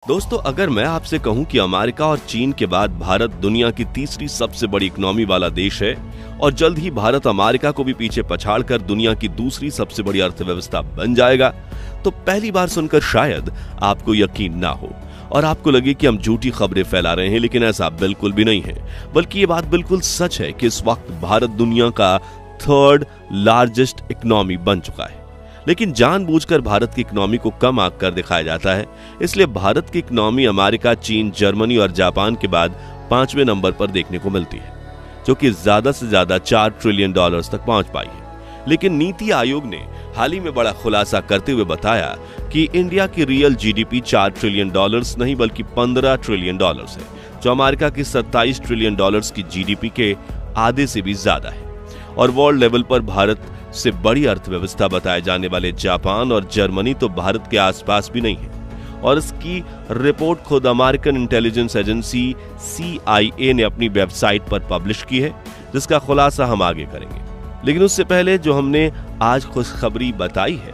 दोस्तों, अगर मैं आपसे कहूं कि अमेरिका और चीन के बाद भारत दुनिया की तीसरी सबसे बड़ी इकोनॉमी वाला देश है और जल्द ही भारत अमेरिका को भी पीछे पछाड़कर दुनिया की दूसरी सबसे बड़ी अर्थव्यवस्था बन जाएगा, तो पहली बार सुनकर शायद आपको यकीन ना हो और आपको लगे कि हम झूठी खबरें फैला रहे हैं, लेकिन ऐसा बिल्कुल भी नहीं है। बल्कि ये बात बिल्कुल सच है कि इस वक्त भारत दुनिया का थर्ड लार्जेस्ट इकोनॉमी बन चुका है। लेकिन जानबूझकर भारत की इकोनॉमी को कम आंक कर दिखाया जाता है। इसलिए भारत की इकोनॉमी अमेरिका, चीन, जर्मनी और जापान के बाद 5वें नंबर पर देखने को मिलती है, जो कि ज्यादा से ज्यादा $4 ट्रिलियन तक पहुंच पाई है। लेकिन नीति आयोग ने हाल ही में बड़ा खुलासा करते हुए बताया कि इंडिया की रियल जीडीपी $4 ट्रिलियन नहीं बल्कि $15 ट्रिलियन है, जो अमेरिका की $27 ट्रिलियन की जीडीपी के आधे से भी ज्यादा है। और वर्ल्ड लेवल पर भारत से बड़ी अर्थव्यवस्था बताए जाने वाले जापान और जर्मनी तो भारत के आसपास भी नहीं है। और इसकी रिपोर्ट खुद अमेरिकन इंटेलिजेंस एजेंसी CIA ने अपनी वेबसाइट पर पब्लिश की है, जिसका खुलासा हम आगे करेंगे। लेकिन उससे पहले जो हमने आज खुशखबरी बताई है,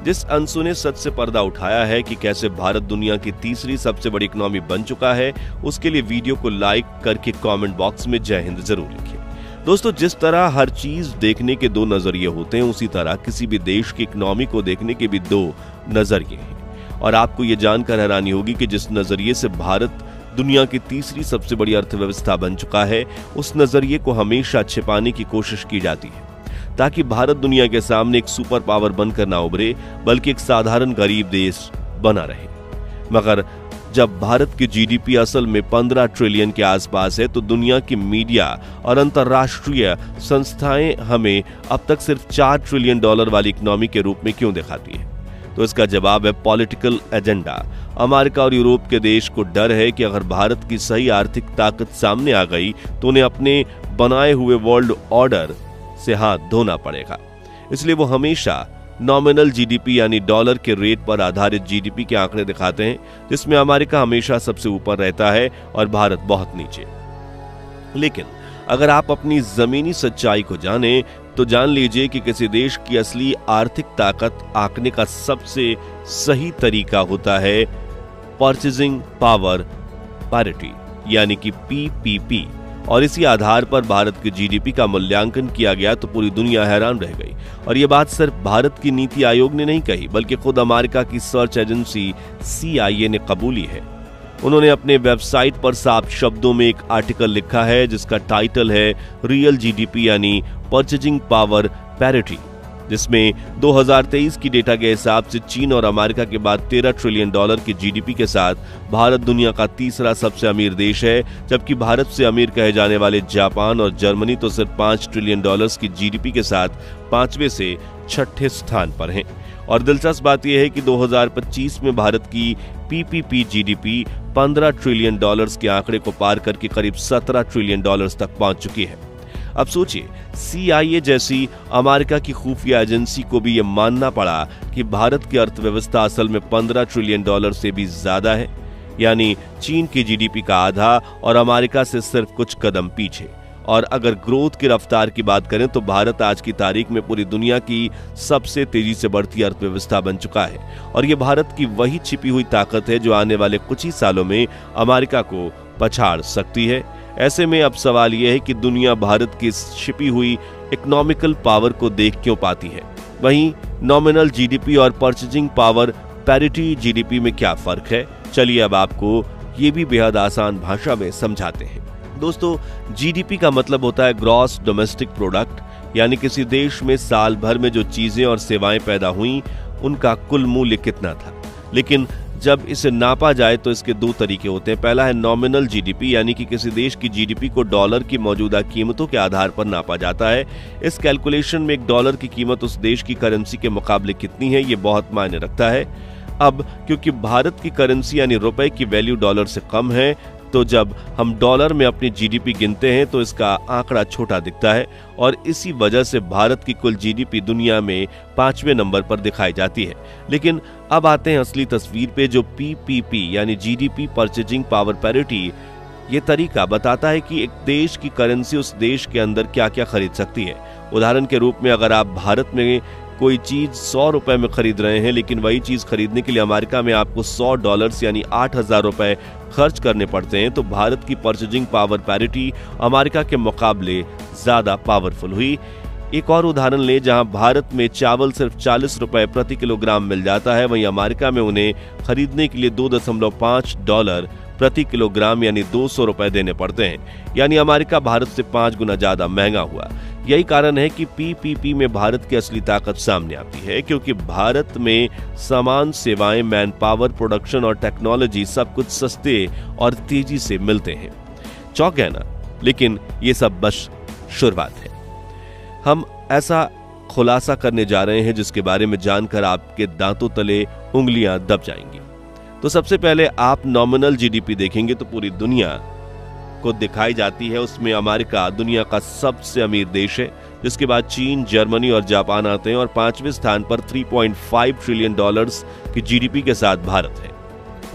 जिस अंशु ने सच से पर्दा उठाया है कि कैसे भारत दुनिया की तीसरी सबसे बड़ी इकोनॉमी बन चुका है, उसके लिए वीडियो को लाइक करके कमेंट बॉक्स में जय हिंद जरूर लिखिए। दोस्तों, जिस तरह हर चीज देखने के दो नजरिए होते हैं, उसी तरह किसी भी देश की इकोनॉमी को देखने के भी दो नजरिए हैं। और आपको ये जानकर हैरानी होगी कि जिस नजरिए से भारत दुनिया की तीसरी सबसे बड़ी अर्थव्यवस्था बन चुका है, उस नजरिए को हमेशा छिपाने की कोशिश की जाती है, ताकि भारत दुनिया के सामने एक सुपर पावर बनकर ना उभरे, बल्कि एक साधारण गरीब देश बना रहे। मगर जब भारत की जीडीपी असल में 15 ट्रिलियन के आसपास है, तो दुनिया की मीडिया और अंतर्राष्ट्रीय संस्थाएं हमें अब तक सिर्फ $4 ट्रिलियन वाली इकोनॉमी के रूप में क्यों दिखाती है? तो इसका जवाब है पॉलिटिकल एजेंडा। अमेरिका और यूरोप के देश को डर है कि अगर भारत की सही आर्थिक ताकत सामने आ गई तो उन्हें अपने बनाए हुए वर्ल्ड ऑर्डर से हाथ धोना पड़ेगा। इसलिए वो हमेशा नॉमिनल जीडीपी यानी डॉलर के रेट पर आधारित जीडीपी के आंकड़े दिखाते हैं, जिसमें अमेरिका हमेशा सबसे ऊपर रहता है और भारत बहुत नीचे। लेकिन अगर आप अपनी जमीनी सच्चाई को जानें, तो जान लीजिए कि किसी देश की असली आर्थिक ताकत आंकने का सबसे सही तरीका होता है परचेजिंग पावर पैरिटी यानी कि PPP। और इसी आधार पर भारत की जीडीपी का मूल्यांकन किया गया तो पूरी दुनिया हैरान रह गई। और ये बात सिर्फ भारत की नीति आयोग ने नहीं कही, बल्कि खुद अमेरिका की सर्च एजेंसी CIA ने कबूली है। उन्होंने अपने वेबसाइट पर साफ शब्दों में एक आर्टिकल लिखा है, जिसका टाइटल है रियल जीडीपी यानी परचेजिंग पावर पैरिटी, जिसमें 2023 की डेटा के हिसाब से चीन और अमेरिका के बाद $13 ट्रिलियन की जीडीपी के साथ भारत दुनिया का तीसरा सबसे अमीर देश है, जबकि भारत से अमीर कहे जाने वाले जापान और जर्मनी तो सिर्फ $5 ट्रिलियन की जीडीपी के साथ 5वें से 6ठे स्थान पर हैं। और दिलचस्प बात यह है कि 2025 में भारत की PPP जीडीपी $15 ट्रिलियन के आंकड़े को पार करके करीब $17 ट्रिलियन तक पहुंच चुकी है। अब सोचिए, CIA जैसी अमेरिका की खुफिया एजेंसी को भी यह मानना पड़ा कि भारत की अर्थव्यवस्था असल में $15 ट्रिलियन से भी ज्यादा है, यानी चीन की जीडीपी का आधा और अमेरिका से सिर्फ कुछ कदम पीछे। और अगर ग्रोथ की रफ्तार की बात करें तो भारत आज की तारीख में पूरी दुनिया की सबसे तेजी से बढ़ती अर्थव्यवस्था बन चुका है। और ये भारत की वही छिपी हुई ताकत है जो आने वाले कुछ ही सालों में अमेरिका को पछाड़ सकती है। ऐसे में अब सवाल यह है कि दुनिया भारत की छिपी हुई इकोनॉमिकल पावर को देख क्यों पाती है? वहीं नॉमिनल जीडीपी और परचेजिंग पावर पैरिटी जीडीपी में क्या फर्क है? चलिए अब आपको ये भी बेहद आसान भाषा में समझाते हैं। दोस्तों, जीडीपी का मतलब होता है ग्रॉस डोमेस्टिक प्रोडक्ट, यानी किसी देश में साल भर में जो चीजें और सेवाएं पैदा हुई उनका कुल मूल्य कितना था। लेकिन जब इसे नापा जाए तो इसके दो तरीके होते हैं। पहला है नॉमिनल जीडीपी, यानी कि किसी देश की जीडीपी को डॉलर की मौजूदा कीमतों के आधार पर नापा जाता है। इस कैलकुलेशन में $1 की कीमत उस देश की करेंसी के मुकाबले कितनी है, ये बहुत मायने रखता है। अब क्योंकि भारत की करेंसी यानी रुपए की वैल्यू डॉलर से कम है, तो जब हम डॉलर में अपनी जीडीपी गिनते हैं तो इसका आंकड़ा छोटा दिखता है और इसी वजह से भारत की कुल जीडीपी दुनिया में 5वें नंबर पर दिखाई जाती है। लेकिन अब आते हैं असली तस्वीर पे, जो PPP यानी जीडीपी परचेजिंग पावर पैरिटी। ये तरीका बताता है कि एक देश की करेंसी उस देश के अंदर क्या क्या खरीद सकती है। उदाहरण के रूप में अगर आप भारत में कोई चीज 100 रुपए में खरीद रहे हैं, लेकिन वही चीज खरीदने के लिए अमेरिका में आपको $100 यानी 8,000 रुपए खर्च करने पड़ते हैं, तो भारत की परचेजिंग पावर पैरिटी अमेरिका के मुकाबले ज्यादा पावरफुल हुई। एक और उदाहरण ले, जहां भारत में चावल सिर्फ 40 रुपए प्रति किलोग्राम मिल जाता है, वहीं अमेरिका में उन्हें खरीदने के लिए $2.5 प्रति किलोग्राम यानी 200 रुपए देने पड़ते हैं। यानी अमेरिका भारत से 5 गुना ज्यादा महंगा हुआ। यही कारण है कि पीपीपी में भारत की असली ताकत सामने आती है, क्योंकि भारत में सामान, सेवाएं, मैन पावर, प्रोडक्शन और टेक्नोलॉजी सब कुछ सस्ते और तेजी से मिलते हैं। चौंक गए ना? लेकिन ये सब बस शुरुआत है। हम ऐसा खुलासा करने जा रहे हैं जिसके बारे में जानकर आपके दांतों तले उंगलियां दब जाएंगी। तो सबसे पहले आप नॉमिनल जीडीपी देखेंगे तो पूरी दुनिया को दिखाई जाती है। उसमें अमेरिका दुनिया का सबसे अमीर देश है, जिसके बाद चीन, जर्मनी और जापान आते हैं, और 5वें स्थान पर $3.5 ट्रिलियन की जीडीपी के साथ भारत है।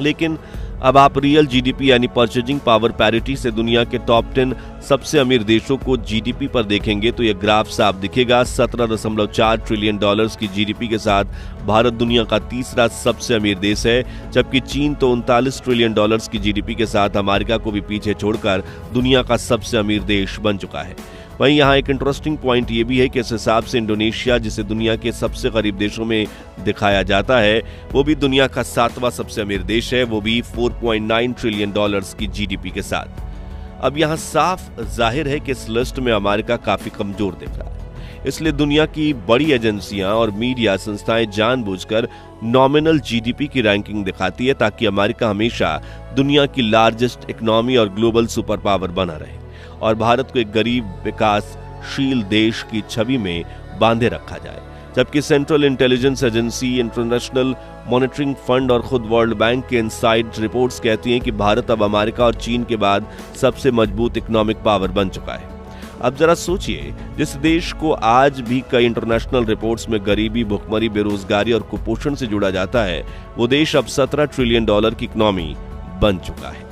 लेकिन अब आप रियल जीडीपी यानी परचेजिंग पावर पैरिटी से दुनिया के टॉप 10 सबसे अमीर देशों को जीडीपी पर देखेंगे तो यह ग्राफ साफ दिखेगा। $17.4 ट्रिलियन की जीडीपी के साथ भारत दुनिया का तीसरा सबसे अमीर देश है, जबकि चीन तो $39 ट्रिलियन की जीडीपी के साथ अमेरिका को भी पीछे छोड़कर दुनिया का सबसे अमीर देश बन चुका है। वहीं यहाँ एक इंटरेस्टिंग पॉइंट ये भी है कि इस हिसाब से इंडोनेशिया, जिसे दुनिया के सबसे गरीब देशों में दिखाया जाता है, वो भी दुनिया का 7वां सबसे अमीर देश है, वो भी $4.9 ट्रिलियन की जीडीपी के साथ। अब यहाँ साफ जाहिर है कि इस लिस्ट में अमेरिका काफी कमजोर दिख रहा है। इसलिए दुनिया की बड़ी एजेंसियां और मीडिया संस्थाएं जानबूझकर नॉमिनल जीडीपी की रैंकिंग दिखाती है, ताकि अमेरिका हमेशा दुनिया की लार्जेस्ट इकोनॉमी और ग्लोबल सुपर पावर बना रहे और भारत को एक गरीब विकासशील देश की छवि में बांधे रखा जाए। जबकि central intelligence agency, international monitoring fund और खुद वर्ल्ड बैंक के इनसाइड रिपोर्ट्स कहती हैं कि भारत अब अमेरिका और चीन के बाद सबसे मजबूत इकोनॉमिक पावर बन चुका है। अब जरा सोचिए, जिस देश को आज भी कई इंटरनेशनल रिपोर्ट्स में गरीबी, भुखमरी, बेरोजगारी और कुपोषण से जुड़ा जाता है, वो देश अब $17 ट्रिलियन की इकोनॉमी बन चुका है।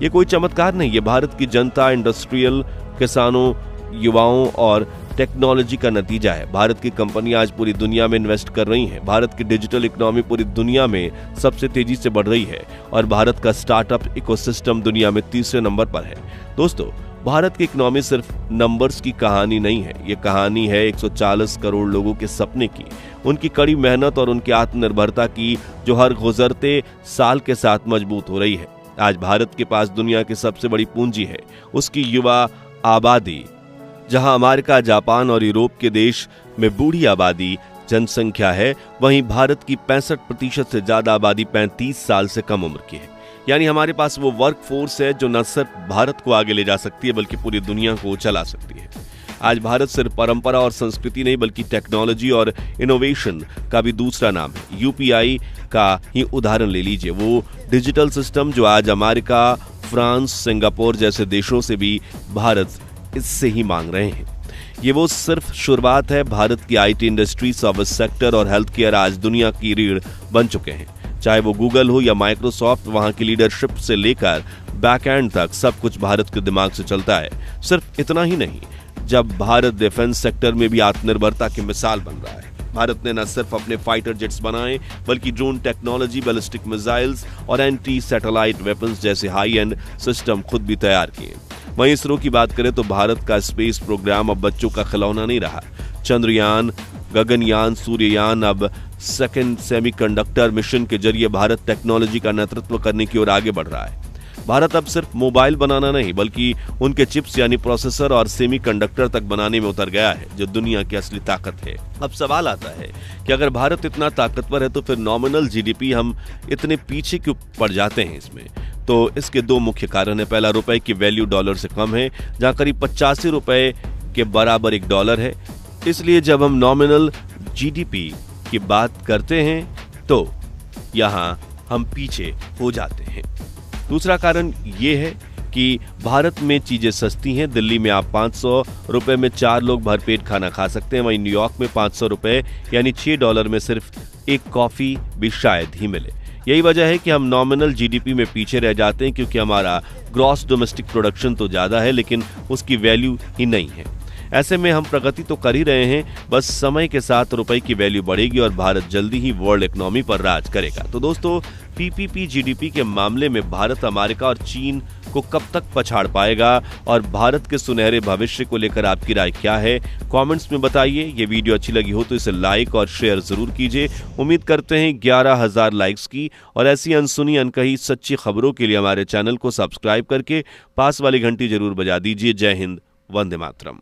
ये कोई चमत्कार नहीं, ये भारत की जनता, इंडस्ट्रियल, किसानों, युवाओं और टेक्नोलॉजी का नतीजा है। भारत की कंपनियां आज पूरी दुनिया में इन्वेस्ट कर रही हैं। भारत की डिजिटल इकोनॉमी पूरी दुनिया में सबसे तेजी से बढ़ रही है और भारत का स्टार्टअप इकोसिस्टम दुनिया में 3रे नंबर पर है। दोस्तों, भारत की इकोनॉमी सिर्फ नंबर्स की कहानी नहीं है, ये कहानी है 140 करोड़ लोगों के सपने की, उनकी कड़ी मेहनत और उनकी आत्मनिर्भरता की, जो हर गुजरते साल के साथ मजबूत हो रही है। आज भारत के पास दुनिया की सबसे बड़ी पूंजी है, उसकी युवा आबादी। जहां अमेरिका, जापान और यूरोप के देश में बूढ़ी आबादी जनसंख्या है, वहीं भारत की 65% से ज्यादा आबादी 35 साल से कम उम्र की है। यानी हमारे पास वो वर्क फोर्स है जो न सिर्फ भारत को आगे ले जा सकती है बल्कि पूरी दुनिया को चला सकती है। आज भारत सिर्फ परंपरा और संस्कृति नहीं बल्कि टेक्नोलॉजी और इनोवेशन का भी दूसरा नाम है। यूपीआई का ही उदाहरण ले लीजिए, वो डिजिटल सिस्टम जो आज अमेरिका, फ्रांस, सिंगापुर जैसे देशों से भी भारत इससे ही मांग रहे हैं। ये वो सिर्फ शुरुआत है। भारत की आईटी इंडस्ट्री, सर्विस सेक्टर और हेल्थ केयर आज दुनिया की रीढ़ बन चुके हैं। चाहे वो गूगल हो या माइक्रोसॉफ्ट, वहां की लीडरशिप से लेकर बैकएंड तक सब कुछ भारत के दिमाग से चलता है। सिर्फ इतना ही नहीं, जब भारत डिफेंस सेक्टर में भी आत्मनिर्भरता की मिसाल बन रहा है। भारत ने न सिर्फ अपने फाइटर जेट्स बनाए बल्कि ड्रोन टेक्नोलॉजी, बैलिस्टिक मिसाइल्स और एंटी सैटेलाइट वेपन्स जैसे हाई एंड सिस्टम खुद भी तैयार किए। वहीं इसरो की बात करें तो भारत का स्पेस प्रोग्राम अब बच्चों का खिलौना नहीं रहा। चंद्रयान, गगनयान, सूर्ययान, अब सेकंड सेमीकंडक्टर मिशन के जरिए भारत टेक्नोलॉजी का नेतृत्व करने की ओर आगे बढ़ रहा है। भारत अब सिर्फ मोबाइल बनाना नहीं बल्कि उनके चिप्स यानी प्रोसेसर और सेमीकंडक्टर तक बनाने में उतर गया है, जो दुनिया की असली ताकत है। अब सवाल आता है कि अगर भारत इतना ताकतवर है तो फिर नॉमिनल जीडीपी हम इतने पीछे क्यों पड़ जाते हैं इसमें? तो इसके दो मुख्य कारण है। पहला, रुपए की वैल्यू डॉलर से कम है, जहां करीब 85 रुपए के बराबर $1 है। इसलिए जब हम नॉमिनल जीडीपी की बात करते हैं तो यहां हम पीछे हो जाते हैं। दूसरा कारण यह है कि भारत में चीजें सस्ती हैं। दिल्ली में आप 500 रुपए में 4 लोग भरपेट खाना खा सकते हैं, वहीं न्यूयॉर्क में 500 रुपए यानी $6 में सिर्फ एक कॉफी भी शायद ही मिले। यही वजह है कि हम नॉमिनल जीडीपी में पीछे रह जाते हैं, क्योंकि हमारा ग्रॉस डोमेस्टिक प्रोडक्शन तो ज्यादा है लेकिन उसकी वैल्यू ही नहीं है। ऐसे में हम प्रगति तो कर ही रहे हैं, बस समय के साथ रुपए की वैल्यू बढ़ेगी और भारत जल्दी ही वर्ल्ड इकोनॉमी पर राज करेगा। तो दोस्तों, पीपीपी जीडीपी के मामले में भारत, अमेरिका और चीन को कब तक पछाड़ पाएगा और भारत के सुनहरे भविष्य को लेकर आपकी राय क्या है, कमेंट्स में बताइए। ये वीडियो अच्छी लगी हो तो इसे लाइक और शेयर जरूर कीजिए। उम्मीद करते हैं 11,000 लाइक्स की, और ऐसी अनसुनी अनकही सच्ची खबरों के लिए हमारे चैनल को सब्सक्राइब करके पास वाली घंटी जरूर बजा दीजिए। जय हिंद, वंदे मातरम।